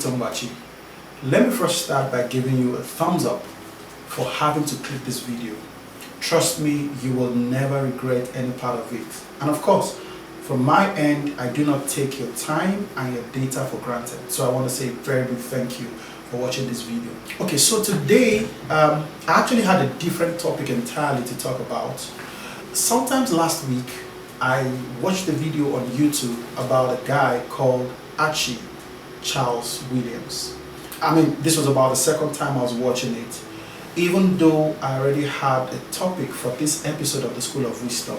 Sombachi. Let me first start by giving you a thumbs up for having to click this video. Trust me, you will never regret any part of it. And of course, from my end, I do not take your time and your data for granted. So I want to say a very big thank you for watching this video. Okay, so today, I actually had a different topic entirely to talk about. Sometimes last week, I watched a video on YouTube about a guy called Archie Charles Williams. I mean, this was about the second time I was watching it. Even though I already had a topic for this episode of the School of Wisdom,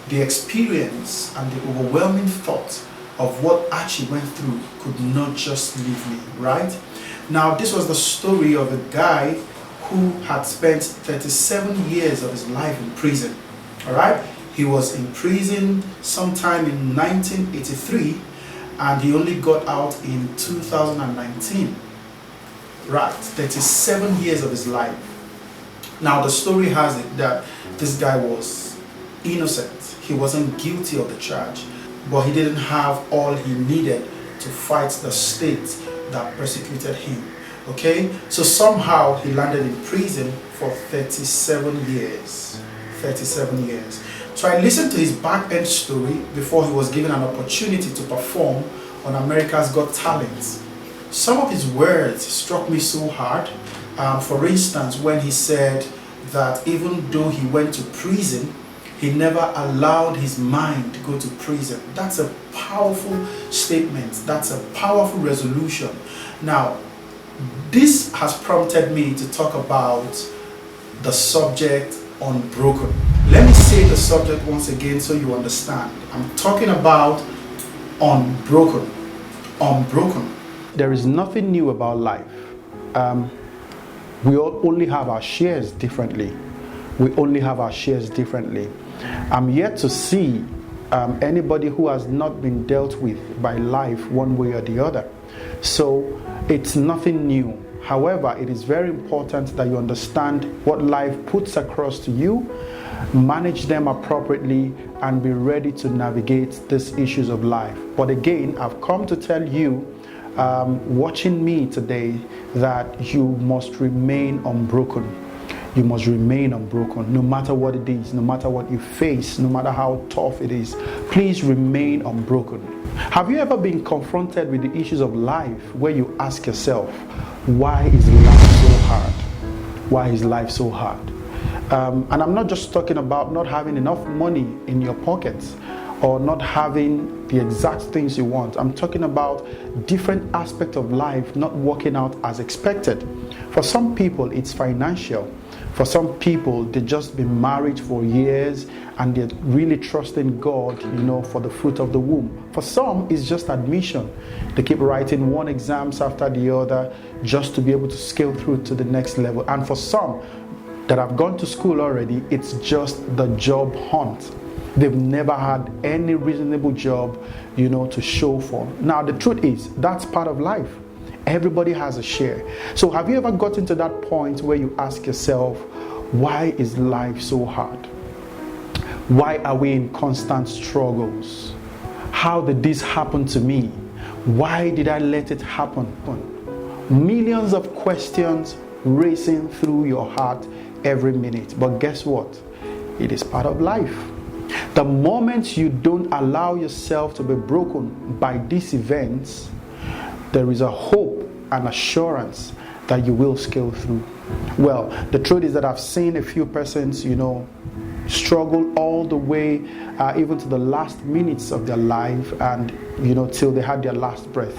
the experience and the overwhelming thought of what Archie went through could not just leave me, right? Now, this was the story of a guy who had spent 37 years of his life in prison, all right? He was in prison sometime in 1983, and he only got out in 2019. Right, 37 years of his life. Now the story has it that this guy was innocent. He wasn't guilty of the charge, but he didn't have all he needed to fight the state that persecuted him. Okay, so somehow he landed in prison for 37 years. 37 years. So I listened to his back end story before he was given an opportunity to perform on America's Got Talent. Some of his words struck me so hard. For instance, when he said that even though he went to prison, he never allowed his mind to go to prison. That's a powerful statement. That's a powerful resolution. Now, this has prompted me to talk about the subject Unbroken. Let me say the subject once again so you understand. I'm talking about Unbroken. Unbroken. There is nothing new about life. We all only have our shares differently. We only have our shares differently. I'm yet to see anybody who has not been dealt with by life one way or the other. So it's nothing new. However, it is very important that you understand what life puts across to you, manage them appropriately, and be ready to navigate these issues of life. But again, I've come to tell you, watching me today, that you must remain unbroken. You must remain unbroken, no matter what it is, no matter what you face, no matter how tough it is. Please remain unbroken. Have you ever been confronted with the issues of life where you ask yourself, why is life so hard? Why is life so hard? And I'm not just talking about not having enough money in your pockets or not having the exact things you want. I'm talking about different aspects of life not working out as expected. For some people, it's financial. For some people, they've just been married for years and they're really trusting God, for the fruit of the womb. For some, it's just admission. They keep writing one exams after the other just to be able to scale through to the next level. And for some that have gone to school already, it's just the job hunt. They've never had any reasonable job, to show for. Now, the truth is, that's part of life. Everybody has a share. So have you ever gotten to that point where you ask yourself, why is life so hard? Why are we in constant struggles? How did this happen to me? Why did I let it happen? Millions of questions racing through your heart every minute. But guess what? It is part of life. The moment you don't allow yourself to be broken by these events, there is a hope and assurance that you will scale through. Well, the truth is that I've seen a few persons, struggle all the way, even to the last minutes of their life and, till they had their last breath.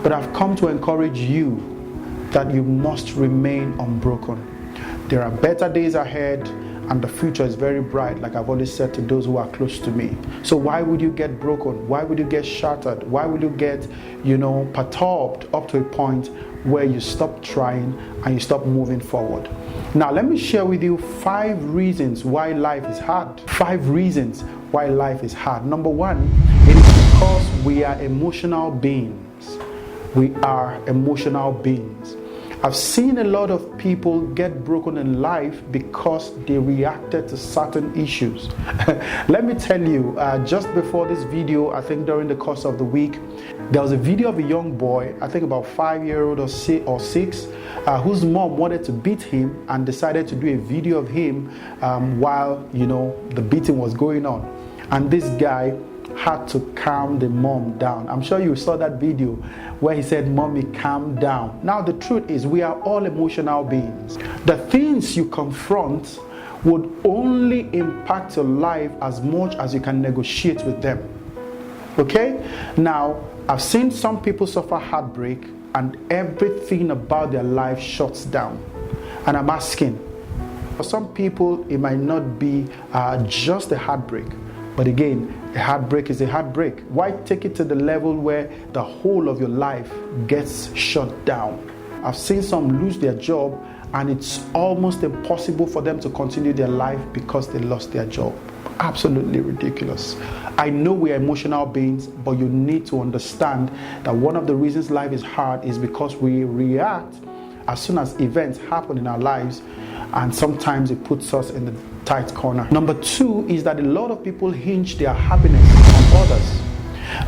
But I've come to encourage you that you must remain unbroken. There are better days ahead, and the future is very bright, like I've always said to those who are close to me. So why would you get broken? Why would you get shattered? Why would you get, perturbed up to a point where you stop trying and you stop moving forward? Now, let me share with you 5 reasons why life is hard. 5 reasons why life is hard. Number 1, it is because we are emotional beings. We are emotional beings. I've seen a lot of people get broken in life because they reacted to certain issues. Let me tell you, just before this video, I think during the course of the week, there was a video of a young boy, I think about 5-year-old or 6, whose mom wanted to beat him and decided to do a video of him while, the beating was going on. And this guy had to calm the mom down. I'm sure you saw that video where he said, "Mommy, calm down." Now, the truth is, we are all emotional beings. The things you confront would only impact your life as much as you can negotiate with them. Okay? Now, I've seen some people suffer heartbreak and everything about their life shuts down. And I'm asking, for some people, it might not be just a heartbreak. But again, a heartbreak is a heartbreak. Why take it to the level where the whole of your life gets shut down? I've seen some lose their job and it's almost impossible for them to continue their life because they lost their job. Absolutely ridiculous. I know we are emotional beings, but you need to understand that one of the reasons life is hard is because we react as soon as events happen in our lives, and sometimes it puts us in the tight corner. Number 2 is that a lot of people hinge their happiness on others.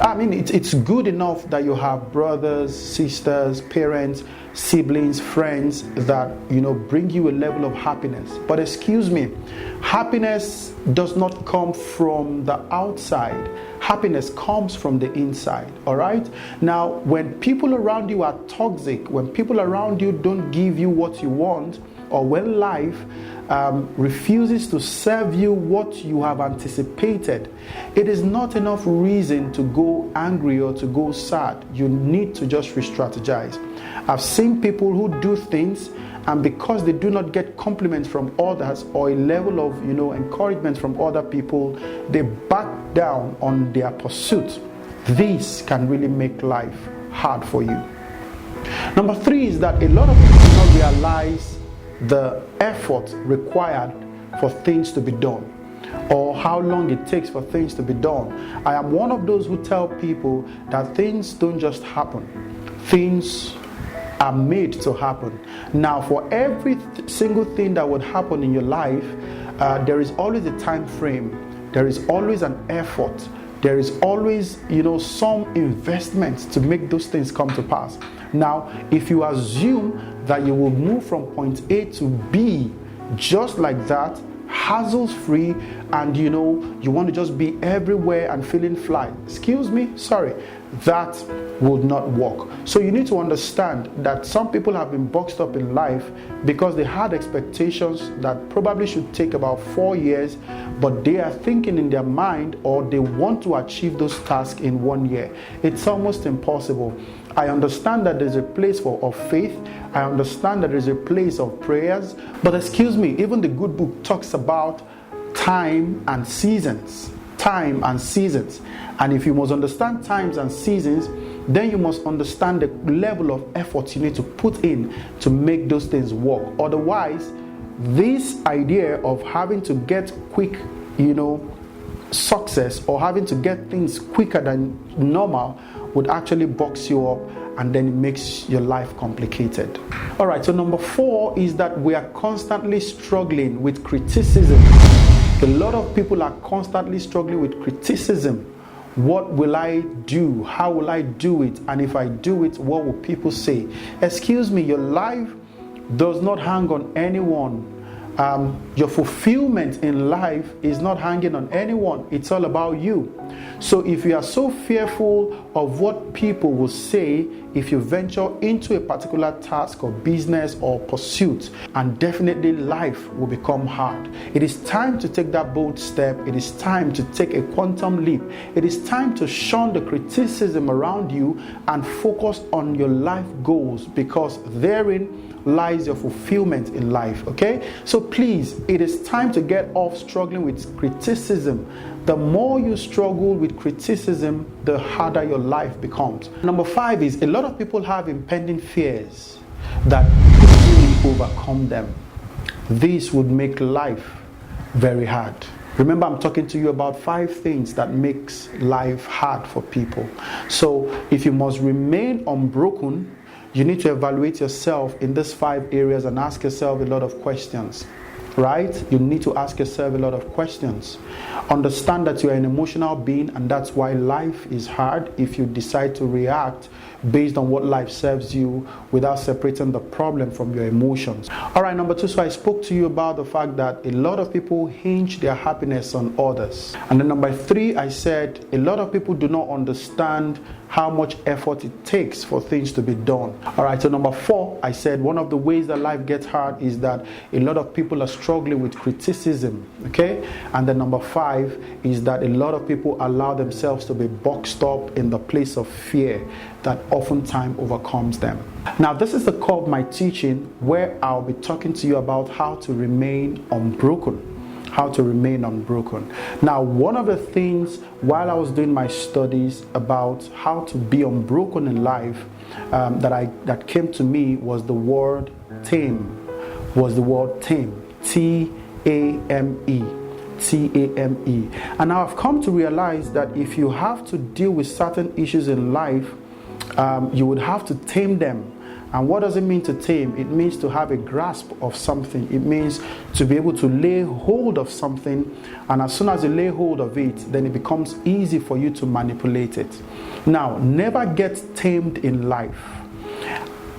I mean, it's good enough that you have brothers, sisters, parents, siblings, friends that, bring you a level of happiness. But excuse me, happiness does not come from the outside. Happiness comes from the inside, all right? Now, when people around you are toxic, when people around you don't give you what you want, or when life refuses to serve you what you have anticipated, it is not enough reason to go angry or to go sad. You need to just re-strategize. I've seen people who do things, and because they do not get compliments from others or a level of encouragement from other people, they back down on their pursuit. This can really make life hard for you. Number 3 is that a lot of people do not realize the effort required for things to be done, or how long it takes for things to be done. I am one of those who tell people that things don't just happen. Things are made to happen. Now, for every single thing that would happen in your life, there is always a time frame. There is always an effort. There is always, some investment to make those things come to pass. Now, if you assume that you will move from point A to B just like that, hassles free, and you want to just be everywhere and feeling fly, excuse me, sorry, that would not work. So you need to understand that some people have been boxed up in life because they had expectations that probably should take about 4 years, but they are thinking in their mind, or they want to achieve those tasks in 1 year. It's almost impossible. I understand that there's a place of faith. I understand that there's a place of prayers. But excuse me, even the good book talks about time and seasons. Time and seasons. And if you must understand times and seasons, then you must understand the level of effort you need to put in to make those things work. Otherwise, this idea of having to get quick, success, or having to get things quicker than normal would actually box you up, and then it makes your life complicated. All right, so number 4 is that we are constantly struggling with criticism. A lot of people are constantly struggling with criticism. What will I do? How will I do it? And if I do it, what will people say? Excuse me, your life does not hang on anyone. Your fulfillment in life is not hanging on anyone. It's all about you. So if you are so fearful of what people will say if you venture into a particular task or business or pursuit, and definitely life will become hard. It is time to take that bold step. It is time to take a quantum leap. It is time to shun the criticism around you and focus on your life goals, because therein lies your fulfillment in life. Okay, so please, it is time to get off struggling with criticism. The more you struggle with criticism, the harder your life becomes. Number 5 is a lot of people have impending fears that easily overcome them. This would make life very hard. Remember, I'm talking to you about 5 things that makes life hard for people. So if you must remain unbroken, you need to evaluate yourself in these 5 areas and ask yourself a lot of questions. Right? You need to ask yourself a lot of questions. Understand that you are an emotional being, and that's why life is hard if you decide to react based on what life serves you without separating the problem from your emotions. Alright, number 2, so I spoke to you about the fact that a lot of people hinge their happiness on others. And then number 3, I said a lot of people do not understand how much effort it takes for things to be done. Alright, so number 4, I said one of the ways that life gets hard is that a lot of people are struggling with criticism. Okay? And then number 5 is that a lot of people allow themselves to be boxed up in the place of fear that oftentimes overcomes them. Now, this is the core of my teaching, where I'll be talking to you about how to remain unbroken. How to remain unbroken. Now, one of the things while I was doing my studies about how to be unbroken in life that came to me was the word tame. T-A-M-E. T-A-M-E. And now I've come to realize that if you have to deal with certain issues in life, you would have to tame them. And what does it mean to tame? It means to have a grasp of something. It means to be able to lay hold of something, and as soon as you lay hold of it, then it becomes easy for you to manipulate it. Now, never get tamed in life.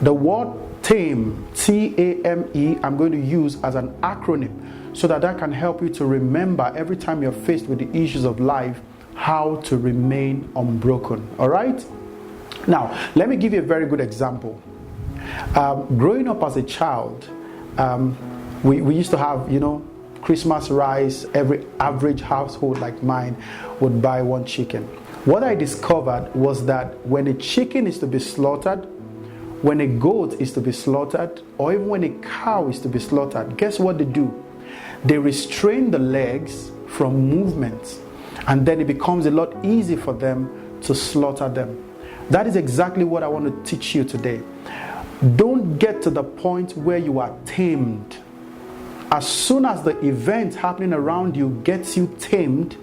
The word tame, T-A-M-E, I'm going to use as an acronym so that can help you to remember every time you're faced with the issues of life how to remain unbroken. All right? Now, let me give you a very good example. Growing up as a child, we used to have, Christmas rice. Every average household like mine would buy 1 chicken. What I discovered was that when a chicken is to be slaughtered, when a goat is to be slaughtered, or even when a cow is to be slaughtered, guess what they do? They restrain the legs from movement, and then it becomes a lot easier for them to slaughter them. That is exactly what I want to teach you today. Don't get to the point where you are tamed. As soon as the event happening around you gets you tamed,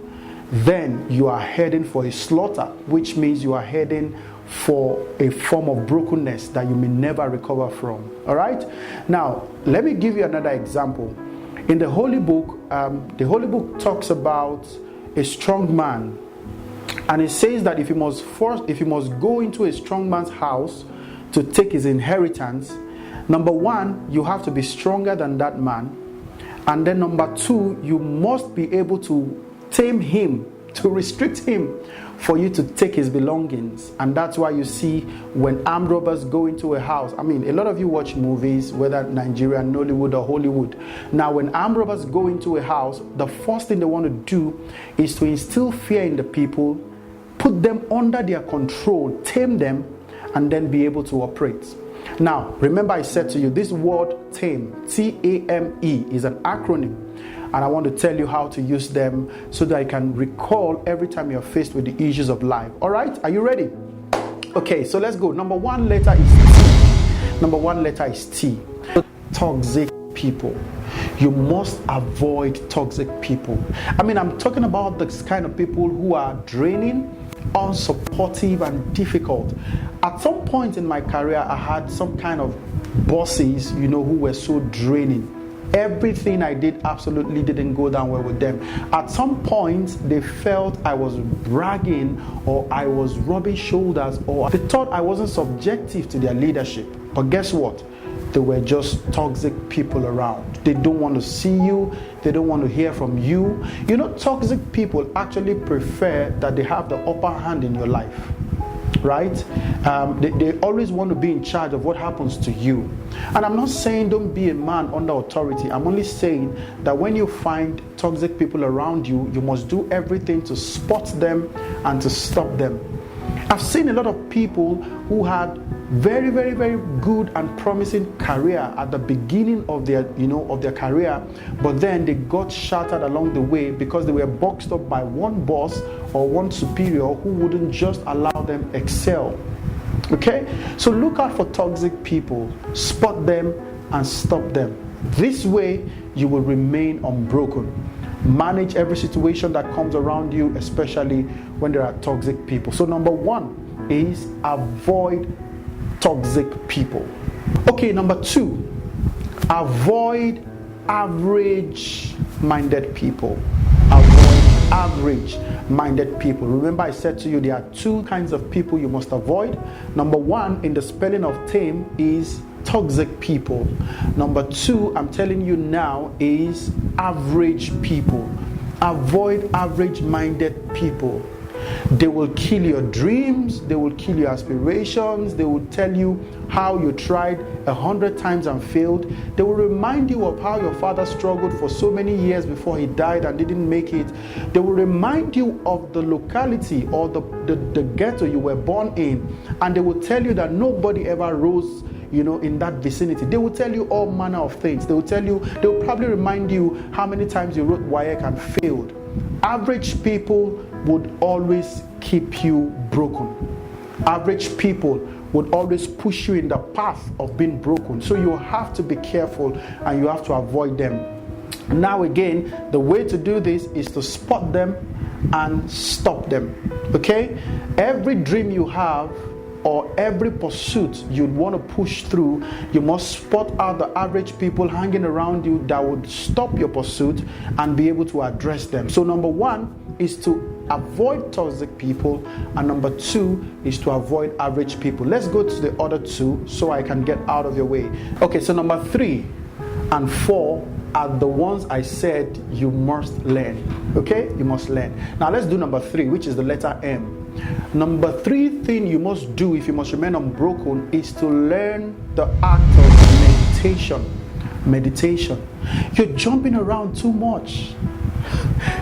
then you are heading for a slaughter, which means you are heading for a form of brokenness that you may never recover from. All right? Now, let me give you another example. In the Holy Book talks about a strong man, and it says that if you must go into a strong man's house to take his inheritance, number 1, you have to be stronger than that man, and then number 2, you must be able to tame him, to restrict him for you to take his belongings. And that's why you see when armed robbers go into a house, a lot of you watch movies, whether Nigerian, Nollywood or Hollywood. Now, when armed robbers go into a house, the first thing they want to do is to instill fear in the people, put them under their control, tame them, and then be able to operate. Now, remember I said to you, this word tame, T-A-M-E, is an acronym. And I want to tell you how to use them so that I can recall every time you're faced with the issues of life. All right? Are you ready? Okay, so let's go. Number 1 letter is T. Number 1 letter is T. Toxic people. You must avoid toxic people. I'm talking about the kind of people who are draining, unsupportive, and difficult. At some point in my career, I had some kind of bosses, who were so draining. Everything I did absolutely didn't go down well with them. At some point, they felt I was bragging, or I was rubbing shoulders, or they thought I wasn't subjective to their leadership. But guess what? They were just toxic people around. They don't want to see you. They don't want to hear from you. Toxic people actually prefer that they have the upper hand in your life. Right? They always want to be in charge of what happens to you. And I'm not saying don't be a man under authority. I'm only saying that when you find toxic people around you, you must do everything to spot them and to stop them. I've seen a lot of people who had very, very, very good and promising career at the beginning of their career, but then they got shattered along the way because they were boxed up by one boss or one superior who wouldn't just allow them excel. Okay? So look out for toxic people, spot them and stop them. This way you will remain unbroken. Manage every situation that comes around you, especially when there are toxic people. So number 1 is avoid toxic people. Okay, number 2, avoid average-minded people. Avoid average-minded people. Remember, I said to you there are 2 kinds of people you must avoid. Number 1 in the spelling of tame is toxic people. Number 2, I'm telling you now, is average people. Avoid average-minded people. They will kill your dreams, they will kill your aspirations, they will tell you how you tried 100 times and failed. They will remind you of how your father struggled for so many years before he died and didn't make it. They will remind you of the locality or the ghetto you were born in, and they will tell you that nobody ever rose in that vicinity. They will tell you all manner of things. They will probably remind you how many times you wrote WAEC and failed. Average people would always keep you broken. Average people would always push you in the path of being broken. So you have to be careful and you have to avoid them. Now again, the way to do this is to spot them and stop them. Okay? Every dream you have or every pursuit you'd want to push through, you must spot out the average people hanging around you that would stop your pursuit and be able to address them. So number 1 is to avoid toxic people, and number 2 is to avoid average people. Let's go to the other 2 so I can get out of your way. Okay, so number 3 and 4 are the ones I said you must learn. Okay, you must learn. Now let's do number 3, which is the letter M. Number 3 thing you must do if you must remain unbroken is to learn the act of meditation. You're jumping around too much.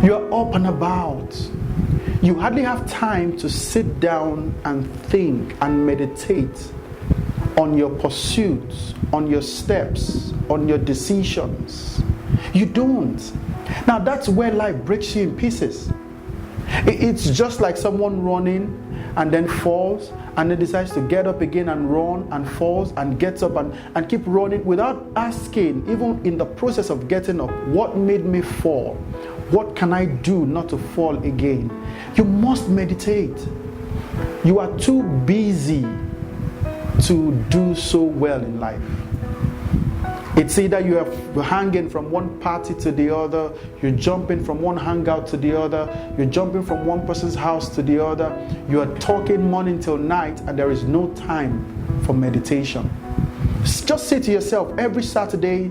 You're up and about. You hardly have time to sit down and think and meditate on your pursuits, on your steps, on your decisions. You don't. Now that's where life breaks you in pieces. It's just like someone running and then falls and then decides to get up again and run and falls and gets up and keep running without asking, even in the process of getting up, what made me fall? What can I do not to fall again? You must meditate. You are too busy to do so well in life. It's either you are hanging from one party to the other, you're jumping from one hangout to the other, you're jumping from one person's house to the other, you are talking morning till night, and there is no time for meditation. Just say to yourself, every Saturday,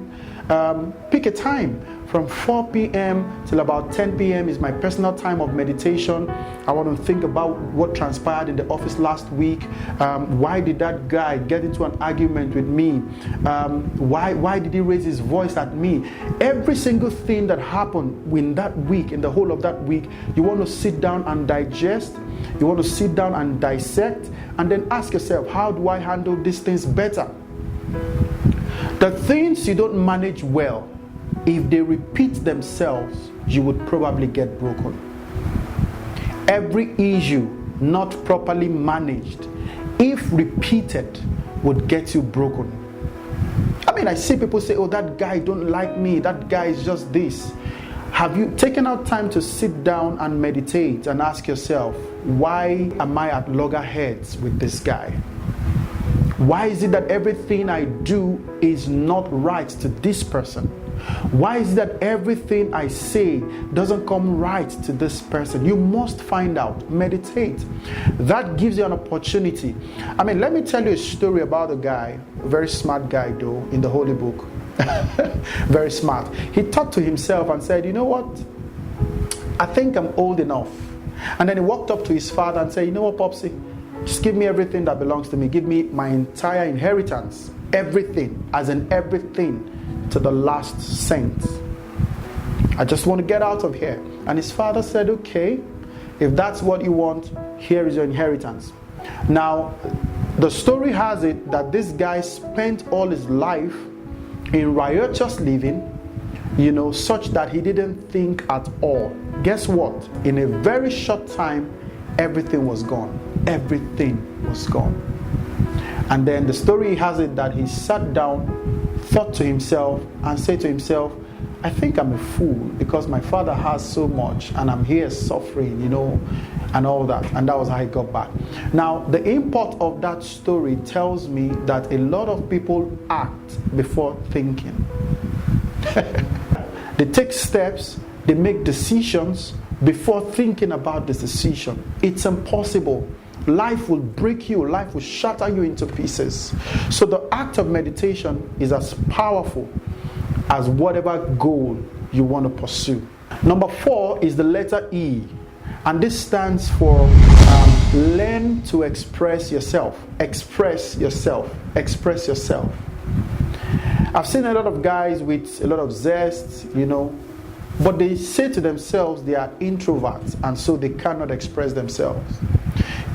pick a time. From 4 p.m. till about 10 p.m. is my personal time of meditation. I want to think about what transpired in the office last week. Why did that guy get into an argument with me? Why did he raise his voice at me? Every single thing that happened in that week, in the whole of that week, you want to sit down and digest. You want to sit down and dissect, and then ask yourself, how do I handle these things better? The things you don't manage well, if they repeat themselves, you would probably get broken. Every issue not properly managed, if repeated, would get you broken. I mean, I see people say, oh, that guy don't like me, that guy is just this. Have you taken out time to sit down and meditate and ask yourself, why am I at loggerheads with this guy? Why is it that everything I do is not right to this person? Why is it that everything I say doesn't come right to this person? You must find out. Meditate. That gives you an opportunity. I mean, let me tell you a story about a guy, a very smart guy though, in the Holy Book. Very smart. He thought to himself and said, you know what? I think I'm old enough. And then he walked up to his father and said, you know what, Popsy? Just give me everything that belongs to me. Give me my entire inheritance. Everything, as in everything, to the last cent. I just want to get out of here. And his father said, okay, if that's what you want, here is your inheritance. Now, the story has it that this guy spent all his life in riotous living, such that he didn't think at all. Guess what? In a very short time, everything was gone. Everything was gone. And then the story has it that he sat down, thought to himself, and said to himself, I think I'm a fool because my father has so much and I'm here suffering, and all that. And that was how he got back. Now, the import of that story tells me that a lot of people act before thinking. They take steps, they make decisions before thinking about this decision. It's impossible. Life will break you, life will shatter you into pieces. So the act of meditation is as powerful as whatever goal you want to pursue. Number 4 is the letter E, and this stands for learn to express yourself. Express yourself. Express yourself. I've seen a lot of guys with a lot of zest, but they say to themselves they are introverts, and so they cannot express themselves.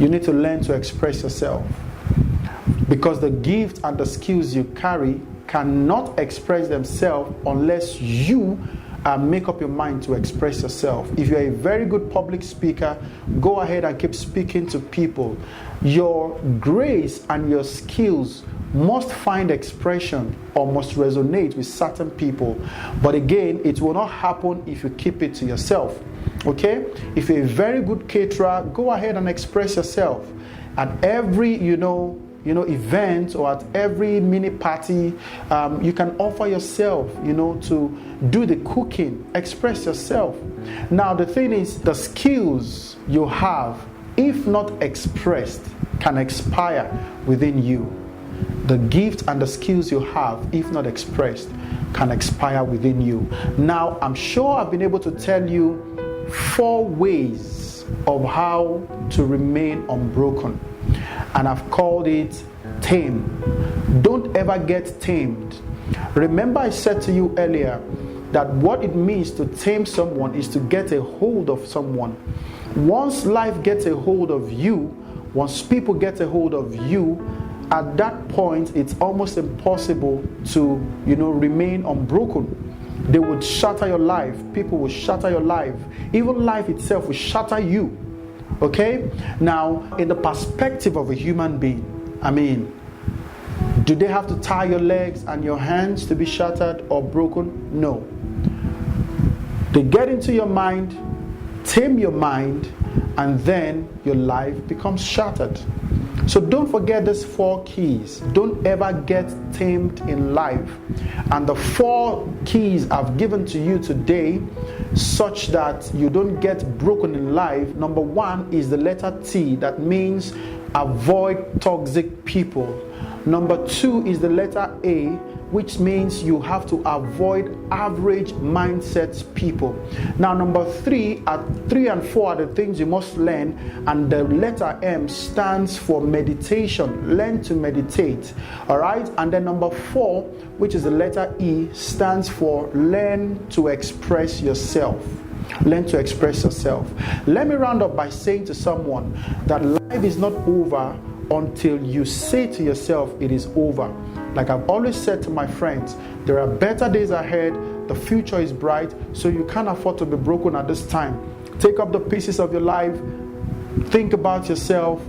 You need to learn to express yourself, because the gift and the skills you carry cannot express themselves unless you make up your mind to express yourself. If you're a very good public speaker, go ahead and keep speaking to people. Your grace and your skills must find expression or must resonate with certain people. But again, it will not happen if you keep it to yourself. Okay? If you're a very good caterer, go ahead and express yourself. At every, event or at every mini party, you can offer yourself, to do the cooking. Express yourself. Now, the thing is, the skills you have, if not expressed, can expire within you. The gift and the skills you have, if not expressed, can expire within you. Now, I'm sure I've been able to tell you 4 ways of how to remain unbroken. And I've called it tame. Don't ever get tamed. Remember I said to you earlier that what it means to tame someone is to get a hold of someone. Once life gets a hold of you, once people get a hold of you, at that point it's almost impossible to remain unbroken. They would shatter your life. People will shatter your life. Even life itself will shatter you. Okay? Now, in the perspective of a human being, do they have to tie your legs and your hands to be shattered or broken? No. They get into your mind, tame your mind, and then your life becomes shattered. So don't forget these 4 keys. Don't ever get tamed in life. And the 4 keys I've given to you today, such that you don't get broken in life. Number 1 is the letter T, that means avoid toxic people. Number 2 is the letter A, which means you have to avoid average mindset people. Now, number 3 and 4 are the things you must learn, and the letter M stands for meditation. Learn to meditate. All right, and then number 4, which is the letter E, stands for learn to express yourself. Learn to express yourself. Let me round up by saying to someone that life is not over until you say to yourself it is over. Like I've always said to my friends, there are better days ahead, the future is bright, so you can't afford to be broken at this time. Take up the pieces of your life, think about yourself,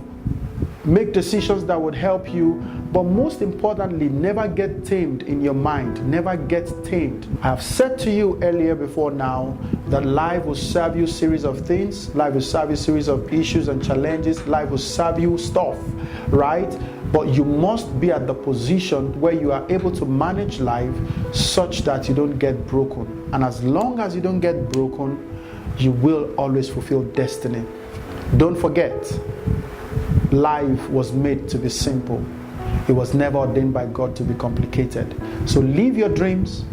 make decisions that would help you, but most importantly, never get tamed in your mind. Never get tamed. I have said to you earlier before now that life will serve you a series of things. Life will serve you a series of issues and challenges. Life will serve you stuff, right? But you must be at the position where you are able to manage life such that you don't get broken. And as long as you don't get broken, you will always fulfill destiny. Don't forget, life was made to be simple. It was never ordained by God to be complicated. So live your dreams,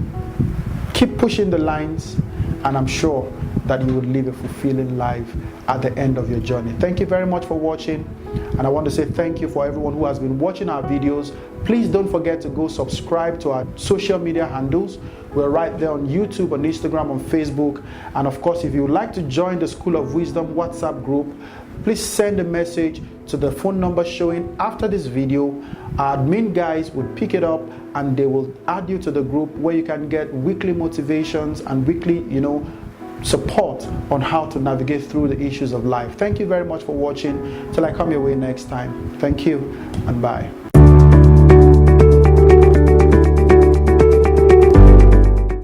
keep pushing the lines, and I'm sure that you will live a fulfilling life at the end of your journey. Thank you very much for watching, and I want to say thank you for everyone who has been watching our videos. Please don't forget to go subscribe to our social media handles. We're right there on YouTube, on Instagram, on Facebook, and of course, if you would like to join the School of Wisdom WhatsApp group, please send a message to the phone number showing after this video. Our admin guys will pick it up and they will add you to the group where you can get weekly motivations and weekly, support on how to navigate through the issues of life. Thank you very much for watching. Till I come your way next time. Thank you and bye.